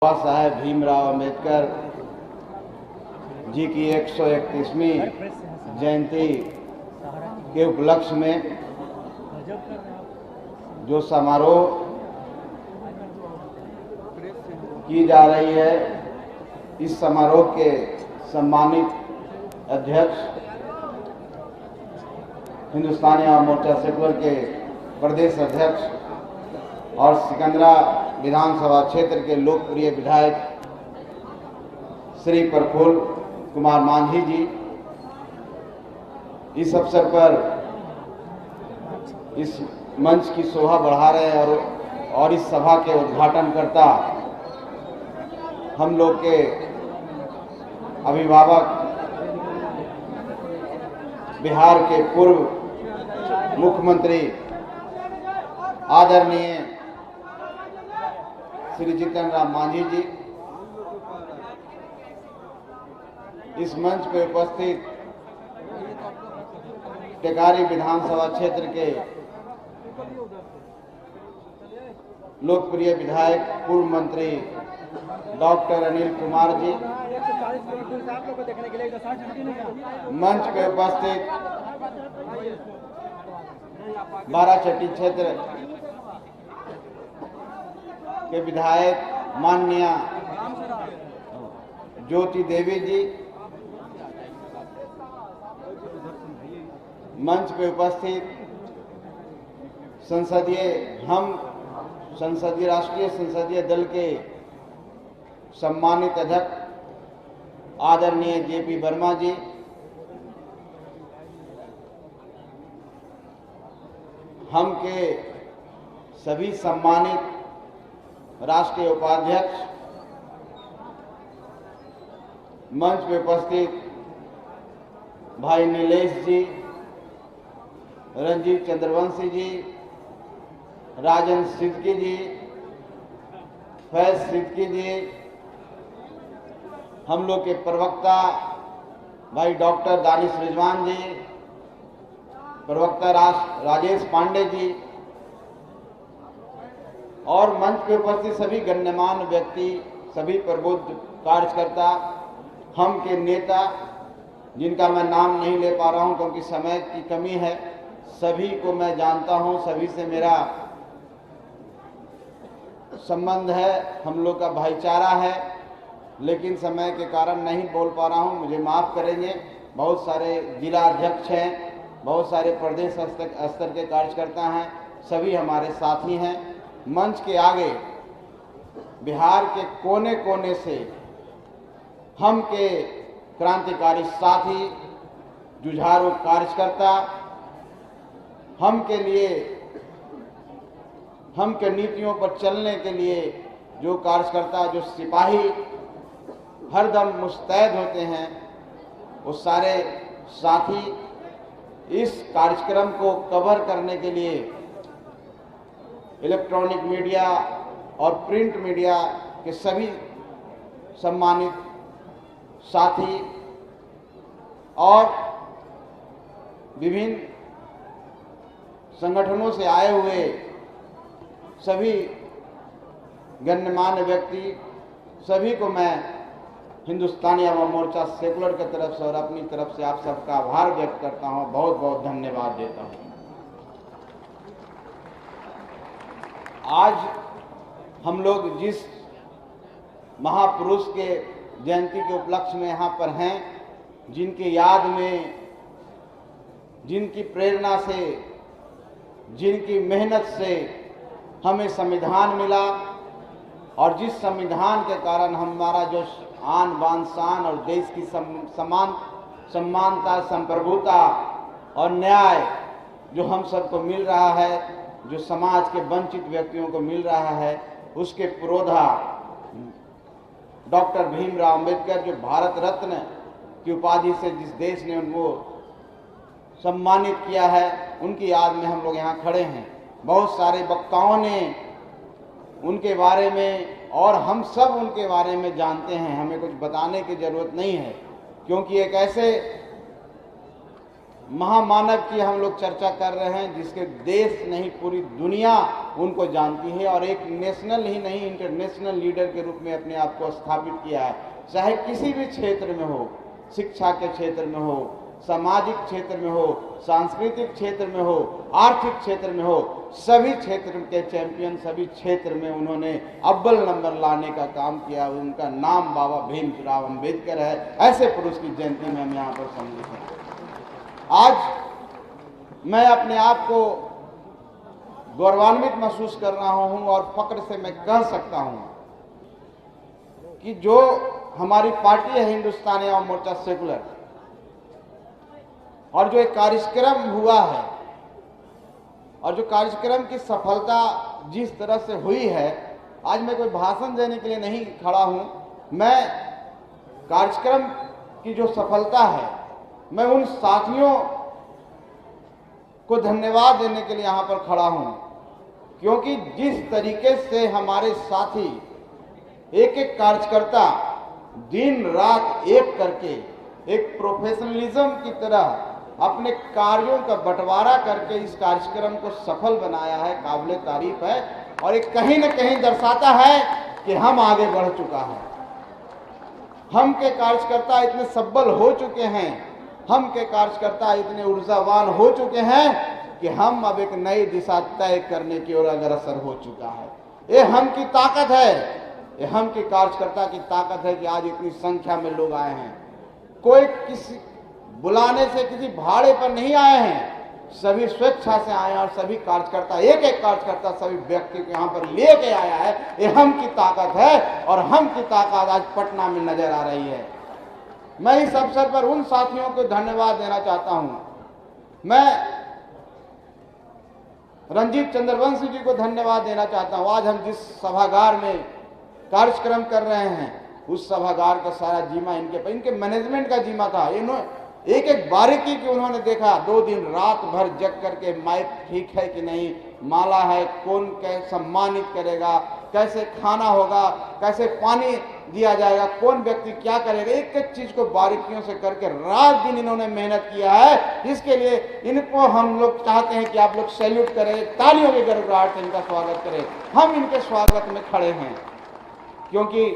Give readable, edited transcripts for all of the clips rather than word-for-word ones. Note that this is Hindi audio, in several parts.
बाबा साहेब भीमराव अम्बेडकर जी की 131वीं जयंती के उपलक्ष्य में जो समारोह की जा रही है, इस समारोह के सम्मानित अध्यक्ष हिंदुस्तानी आवाम मोर्चा सेकुलर के प्रदेश अध्यक्ष और सिकंदरा विधानसभा क्षेत्र के लोकप्रिय विधायक श्री प्रफुल्ल कुमार मांझी जी, इस अवसर पर इस मंच की शोभा बढ़ा रहे हैं और इस सभा के उद्घाटन करता हम लोग के अभिभावक बिहार के पूर्व मुख्यमंत्री आदरणीय श्री जीतन राम मांझी जी, इस मंच पर उपस्थित टेकारी विधानसभा क्षेत्र के लोकप्रिय विधायक पूर्व मंत्री डॉक्टर अनिल कुमार जी, मंच पे उपस्थित बाराचट्टी क्षेत्र के विधायक माननीय ज्योति देवी जी, मंच पे उपस्थित राष्ट्रीय संसदीय दल के सम्मानित अध्यक्ष आदरणीय जेपी वर्मा जी, हम के सभी सम्मानित राष्ट्रीय उपाध्यक्ष, मंच पे उपस्थित भाई नीलेश जी, रंजीत चंद्रवंशी जी, राजन सिद्दकी जी, फैज सिद्दकी जी, हम लोग के प्रवक्ता भाई डॉक्टर दानिश रिजवान जी, प्रवक्ता राजेश पांडे जी और मंच पे उपस्थित सभी गण्यमान्य व्यक्ति, सभी प्रबुद्ध कार्यकर्ता, हम के नेता जिनका मैं नाम नहीं ले पा रहा हूं क्योंकि समय की कमी है, सभी को मैं जानता हूं, सभी से मेरा संबंध है, हम लोग का भाईचारा है, लेकिन समय के कारण नहीं बोल पा रहा हूं, मुझे माफ़ करेंगे। बहुत सारे जिला अध्यक्ष हैं, बहुत सारे प्रदेश स्तर के कार्यकर्ता हैं, सभी हमारे साथी हैं। मंच के आगे बिहार के कोने कोने से हम के क्रांतिकारी साथी, जुझारू कार्यकर्ता, हम के नीतियों पर चलने के लिए जो कार्यकर्ता, जो सिपाही हरदम मुस्तैद होते हैं, वो सारे साथी इस कार्यक्रम को कवर करने के लिए इलेक्ट्रॉनिक मीडिया और प्रिंट मीडिया के सभी सम्मानित साथी और विभिन्न संगठनों से आए हुए सभी गण्यमान्य व्यक्ति, सभी को मैं हिंदुस्तानी आवाम मोर्चा सेकुलर की तरफ से और अपनी तरफ से आप सबका आभार व्यक्त करता हूं, बहुत बहुत धन्यवाद देता हूं। आज हम लोग जिस महापुरुष के जयंती के उपलक्ष्य में यहाँ पर हैं, जिनकी याद में, जिनकी प्रेरणा से, जिनकी मेहनत से हमें संविधान मिला और जिस संविधान के कारण हमारा जो आन बान शान और देश की समानता, संप्रभुता और न्याय जो हम सबको मिल रहा है, जो समाज के वंचित व्यक्तियों को मिल रहा है, उसके पुरोधा डॉक्टर भीमराव अम्बेडकर, जो भारत रत्न की उपाधि से जिस देश ने उनको सम्मानित किया है, उनकी याद में हम लोग यहाँ खड़े हैं। बहुत सारे वक्ताओं ने उनके बारे में और हम सब उनके बारे में जानते हैं, हमें कुछ बताने की जरूरत नहीं है, क्योंकि एक ऐसे महामानव की हम लोग चर्चा कर रहे हैं, जिसके देश नहीं पूरी दुनिया उनको जानती है और एक नेशनल ही नहीं इंटरनेशनल लीडर के रूप में अपने आप को स्थापित किया है। चाहे किसी भी क्षेत्र में हो, शिक्षा के क्षेत्र में हो, सामाजिक क्षेत्र में हो, सांस्कृतिक क्षेत्र में हो, आर्थिक क्षेत्र में हो, सभी क्षेत्र के चैंपियन, सभी क्षेत्र में उन्होंने अव्वल नंबर लाने का काम किया। उनका नाम बाबा भीमराव अंबेडकर है। ऐसे पुरुष की जयंती में हम यहाँ पर सम्मिलित हैं। आज मैं अपने आप को गौरवान्वित महसूस कर रहा हूँ और फक्र से मैं कह सकता हूँ कि जो हमारी पार्टी है हिंदुस्तानी आवाम मोर्चा सेकुलर, और जो एक कार्यक्रम हुआ है और जो कार्यक्रम की सफलता जिस तरह से हुई है, आज मैं कोई भाषण देने के लिए नहीं खड़ा हूं। मैं कार्यक्रम की जो सफलता है, मैं उन साथियों को धन्यवाद देने के लिए यहां पर खड़ा हूं, क्योंकि जिस तरीके से हमारे साथी एक एक कार्यकर्ता दिन रात एक करके एक प्रोफेशनलिज्म की तरह अपने कार्यों का बंटवारा करके इस कार्यक्रम को सफल बनाया है, काबिले तारीफ है। और एक कहीं न कहीं दर्शाता है कि हम आगे बढ़ चुका है। हम के कार्यकर्ता इतने सबल हो चुके हैं, हम के कार्यकर्ता इतने ऊर्जावान हो चुके हैं कि हम अब एक नई दिशा तय करने की ओर अग्रसर हो चुका है। ये हम की ताकत है, ये हम के कार्यकर्ता की ताकत है कि आज इतनी संख्या में लोग आए हैं। कोई किसी बुलाने से किसी भाड़े पर नहीं आए हैं, सभी स्वेच्छा से आए हैं और सभी कार्यकर्ता, एक एक कार्यकर्ता सभी व्यक्ति को यहाँ पर लेके आया है। ये हम की ताकत है और हम की ताकत आज पटना में नजर आ रही है। मैं इस अवसर पर उन साथियों को धन्यवाद देना चाहता हूं। मैं रंजीत चंद्रवंशी जी को धन्यवाद देना चाहता हूं। आज हम जिस सभागार में कार्यक्रम कर रहे हैं, उस सभागार का सारा जिम्मा इनके मैनेजमेंट का जिम्मा था। इन्होंने एक एक बारीकी की उन्होंने देखा, 2 दिन रात भर जग करके माइक ठीक है कि नहीं, माला है, कौन कैसे सम्मानित करेगा, कैसे खाना होगा, कैसे पानी दिया जाएगा, कौन व्यक्ति क्या करेगा, एक एक चीज को बारीकियों से करके रात दिन इन्होंने मेहनत किया है। इसके लिए इनको हम लोग चाहते हैं कि आप लोग सैल्यूट करें, तालियों के गड़गड़ाहट से इनका स्वागत करें। हम इनके स्वागत में खड़े हैं, क्योंकि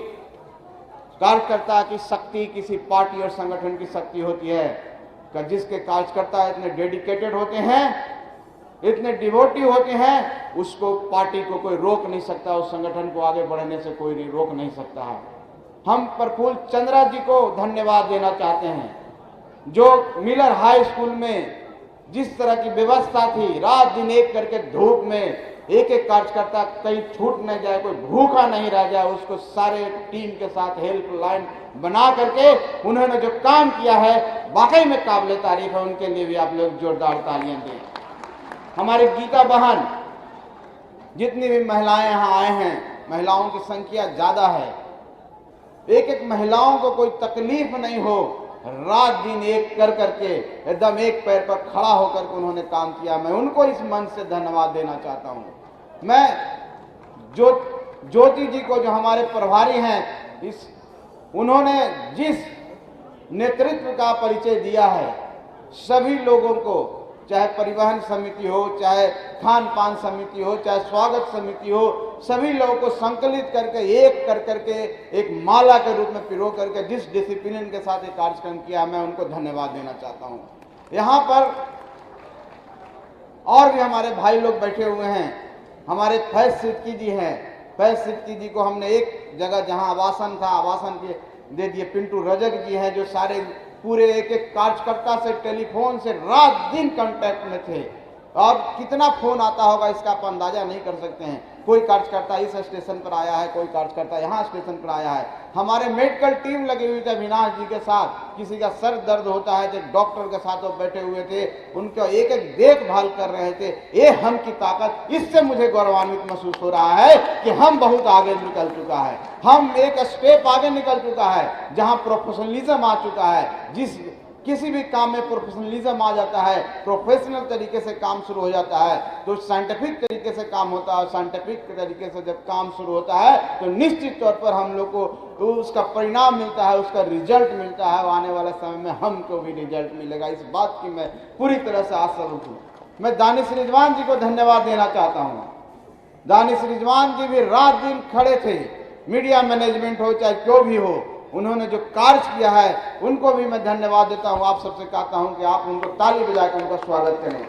कार्यकर्ता की शक्ति किसी पार्टी और संगठन की शक्ति होती है कि जिसके कार्यकर्ता इतने डेडिकेटेड होते हैं, इतने डिवोटी होते हैं, उसको पार्टी को कोई रोक नहीं सकता, उस संगठन को आगे बढ़ने से कोई रोक नहीं सकता है। हम प्रफुल्ल चंद्रा जी को धन्यवाद देना चाहते हैं, जो मिलर हाई स्कूल में जिस तरह की व्यवस्था थी, रात दिन एक करके धूप में एक एक कार्यकर्ता कहीं छूट न जाए, कोई भूखा नहीं रह जाए, उसको सारे टीम के साथ हेल्पलाइन बना करके उन्होंने जो काम किया है, वाकई में काबिले तारीफ है। उनके लिए भी आप लोग जोरदार तालियां दें। हमारी गीता बहन, जितनी भी महिलाएं यहाँ आए हैं, महिलाओं की संख्या ज्यादा है, एक एक महिलाओं को कोई तकलीफ नहीं हो, रात दिन एक कर करके एकदम एक पैर पर खड़ा होकर के उन्होंने काम किया। मैं उनको इस मंच से धन्यवाद देना चाहता हूं। मैं ज्योति जी को, जो हमारे प्रभारी हैं, उन्होंने जिस नेतृत्व का परिचय दिया है, सभी लोगों को, चाहे परिवहन समिति हो, चाहे खान पान समिति हो, चाहे स्वागत समिति हो, सभी लोगों को संकलित करके एक कर करके एक माला के रूप में पिरो करके जिस डिसिप्लिन के साथ एक कार्यक्रम किया, मैं उनको धन्यवाद देना चाहता हूं। यहाँ पर और भी हमारे भाई लोग बैठे हुए हैं। हमारे फैज सिद्दीकी जी हैं। फैज सिद्दीकी जी को हमने एक जगह जहां आवासन था, आवासन के दे दिए। पिंटू रजक जी हैं, जो सारे पूरे एक एक कार्यकर्ता से टेलीफोन से रात दिन कांटेक्ट में थे, और कितना फोन आता होगा इसका आप अंदाजा नहीं कर सकते हैं। कोई कार्यकर्ता इस स्टेशन पर आया है, कोई कार्यकर्ता यहाँ स्टेशन पर आया है। हमारे मेडिकल टीम लगी हुई थी अविनाश जी के साथ। किसी का सर दर्द होता है तो डॉक्टर के साथ वो बैठे हुए थे, उनका एक एक देखभाल कर रहे थे। ये हम की ताकत, इससे मुझे गौरवान्वित महसूस हो रहा है कि हम बहुत आगे निकल चुका है, हम एक स्टेप आगे निकल चुका है, जहाँ प्रोफेशनलिज्म आ चुका है। जिस किसी भी काम में प्रोफेशनलिज्म आ जाता है, प्रोफेशनल तरीके से काम शुरू हो जाता है, तो साइंटिफिक तरीके से काम होता है। साइंटिफिक तरीके से जब काम शुरू होता है तो निश्चित तौर पर हम लोग को उसका परिणाम मिलता है, उसका रिजल्ट मिलता है। आने वाले समय में हमको भी रिजल्ट मिलेगा, इस बात की मैं पूरी तरह से आशा हूँ। मैं दानिश रिजवान जी को धन्यवाद देना चाहता हूँ। दानिश रिजवान जी भी रात दिन खड़े थे, मीडिया मैनेजमेंट हो चाहे जो भी हो, उन्होंने जो कार्य किया है उनको भी मैं धन्यवाद देता हूं। आप सबसे कहता हूं कि आप उनको ताली बजाकर उनका स्वागत करें।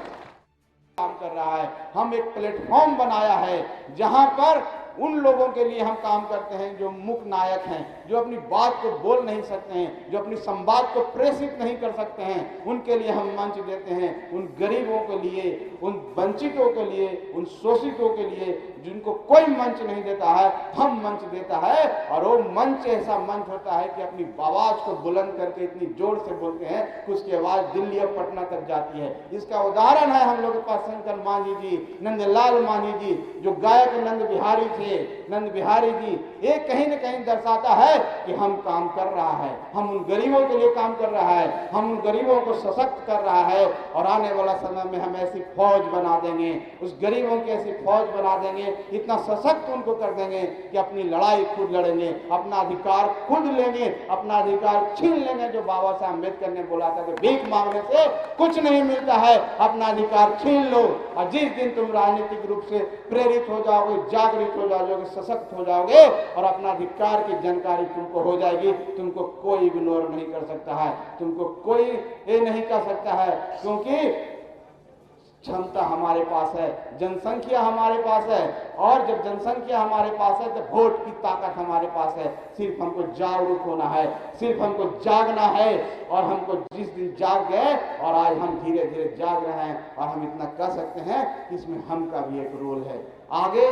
काम कर रहा है, हम एक प्लेटफॉर्म बनाया है जहां पर उन लोगों के लिए हम काम करते हैं जो मुख्य नायक हैं, जो अपनी बात को बोल नहीं सकते हैं, जो अपनी संवाद को प्रेषित नहीं कर सकते हैं, उनके लिए हम मंच देते हैं। उन गरीबों के लिए, उन वंचितों के लिए, उन शोषितों के लिए जिनको कोई मंच नहीं देता है, हम मंच देता है। और वो मंच ऐसा मंच होता है कि अपनी आवाज को बुलंद करके इतनी जोर से बोलते हैं कि उसकी आवाज दिल्ली और पटना तक जाती है। इसका उदाहरण है हम लोग के पास शंकर मांझी जी, नंदलाल मांझी जी, जो गायक नंद बिहारी थे, नंद बिहारी जी। ये कहीं न कहीं दर्शाता है कि हम काम कर रहा है, हम उन गरीबों के लिए काम कर रहा है, हम उन गरीबों को सशक्त कर रहा है। और आने वाला समय में हम ऐसी फौज बना देंगे, उस गरीबों की ऐसी फौज बना देंगे, इतना सशक्त उनको कर देंगे कि अपनी लड़ाई खुद लड़ेंगे, अपना अधिकार खुद लेंगे, अपना अधिकार छीन लेंगे। जो बाबा साहब अम्बेडकर ने बोला था कि भीख मांगने से कुछ नहीं मिलता है, अपना अधिकार छीन लो। और जिस दिन तुम राजनीतिक रूप से प्रेरित हो जाओगे, जागृत हो जाओगे, सशक्त हो जाओगे और अपना अधिकार की जानकारी तुमको हो जाएगी, तुमको कोई इग्नोर नहीं कर सकता है, तुमको कोई ये नहीं कर सकता है, क्योंकि क्षमता हमारे पास है, जनसंख्या हमारे पास है। और जब जनसंख्या हमारे पास है तो वोट की ताकत हमारे पास है। सिर्फ हमको जागरूक होना है, सिर्फ हमको जागना है। और हमको जिस दिन जाग गए, और आज हम धीरे धीरे जाग रहे हैं, और हम इतना कह सकते हैं कि इसमें हम का भी एक रोल है। आगे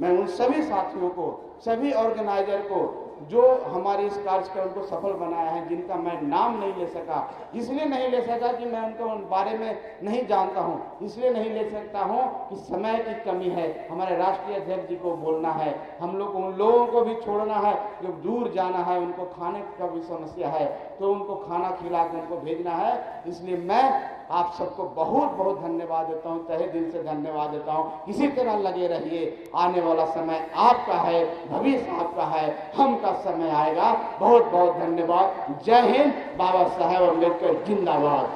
मैं उन सभी साथियों को, सभी ऑर्गेनाइजर को जो हमारे इस कार्यक्रम को सफल बनाया है, जिनका मैं नाम नहीं ले सका, इसलिए नहीं ले सका कि मैं उनके बारे में नहीं जानता हूं, इसलिए नहीं ले सकता हूं कि समय की कमी है। हमारे राष्ट्रीय अध्यक्ष जी को बोलना है, हम लोग उन लोगों को भी छोड़ना है जो दूर जाना है, उनको खाने का भी समस्या है, तो उनको खाना खिला कर उनको भेजना है। इसलिए मैं आप सबको बहुत बहुत धन्यवाद देता हूँ, तहे दिल से धन्यवाद देता हूँ। इसी तरह लगे रहिए, आने वाला समय आपका है, भविष्य आपका है, हम का समय आएगा। बहुत बहुत धन्यवाद। जय हिंद। बाबा साहेब अम्बेडकर जिंदाबाद।